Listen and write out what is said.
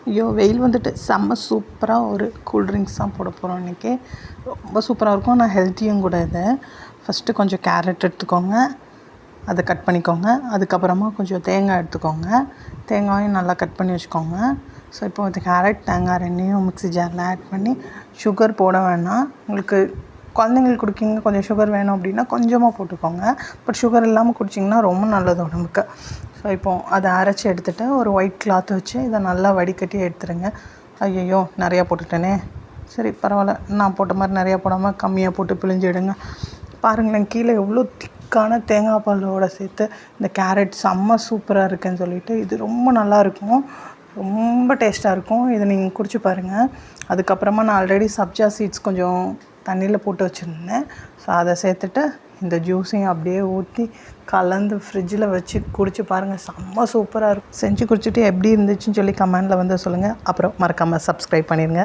ஐயோ வெயில் வந்துட்டு செம்ம சூப்பராக ஒரு கூல் ட்ரிங்க்ஸ் தான் போட போகிறோம் இன்றைக்கி. ரொம்ப சூப்பராக இருக்கும். நான் ஹெல்த்தியும் கூட இது. ஃபஸ்ட்டு கொஞ்சம் கேரட் எடுத்துக்கோங்க, அதை கட் பண்ணிக்கோங்க. அதுக்கப்புறமா கொஞ்சம் தேங்காய் எடுத்துக்கோங்க, தேங்காயும் நல்லா கட் பண்ணி வச்சுக்கோங்க. ஸோ இப்போ இந்த கேரட் தேங்காய் ரெண்டையும் மிக்ஸி ஜாரில் ஆட் பண்ணி, சுகர் போட வேணாம். உங்களுக்கு குழந்தைங்களுக்கு குடிக்கிங்க கொஞ்சம் சுகர் வேணும் அப்படின்னா கொஞ்சமாக போட்டுக்கோங்க. பட் சுகர் இல்லாமல் குடிச்சிங்கன்னா ரொம்ப நல்லது உடம்புக்கு. ஸோ இப்போது அதை அரைச்சி எடுத்துகிட்டு ஒரு ஒயிட் கிளாத் வச்சு இதை நல்லா வடிகட்டி எடுத்துருங்க. ஐயையோ நிறையா போட்டுட்டேனே, சரி பரவாயில்ல, நான் போட்ட மாதிரி நிறையா போடாமல் கம்மியாக போட்டு பிழிஞ்சு எடுங்க. பாருங்களேன், கீழே எவ்வளோ திக்கான தேங்காய் பாலோடு சேர்த்து இந்த கேரட் செம்ம சூப்பராக இருக்குதுன்னு சொல்லிட்டு இது ரொம்ப நல்லாயிருக்கும், ரொம்ப டேஸ்ட்டாக இருக்கும். இதை நீங்கள் குடிச்சு பாருங்கள். அதுக்கப்புறமா நான் ஆல்ரெடி சப்ஜா சீட்ஸ் கொஞ்சம் தண்ணியில் போட்டு வச்சுருந்தேன். ஸோ அதை சேர்த்துட்டு இந்த ஜூஸையும் அப்படியே ஊற்றி கலந்து ஃப்ரிட்ஜில் வச்சு குடிச்சு பாருங்கள், செம்ம சூப்பராக இருக்கும். செஞ்சு குடிச்சிட்டு எப்படி இருந்துச்சுன்னு சொல்லி கமெண்டில் வந்து சொல்லுங்கள். அப்புறம் மறக்காமல் சப்ஸ்கிரைப் பண்ணிடுங்க.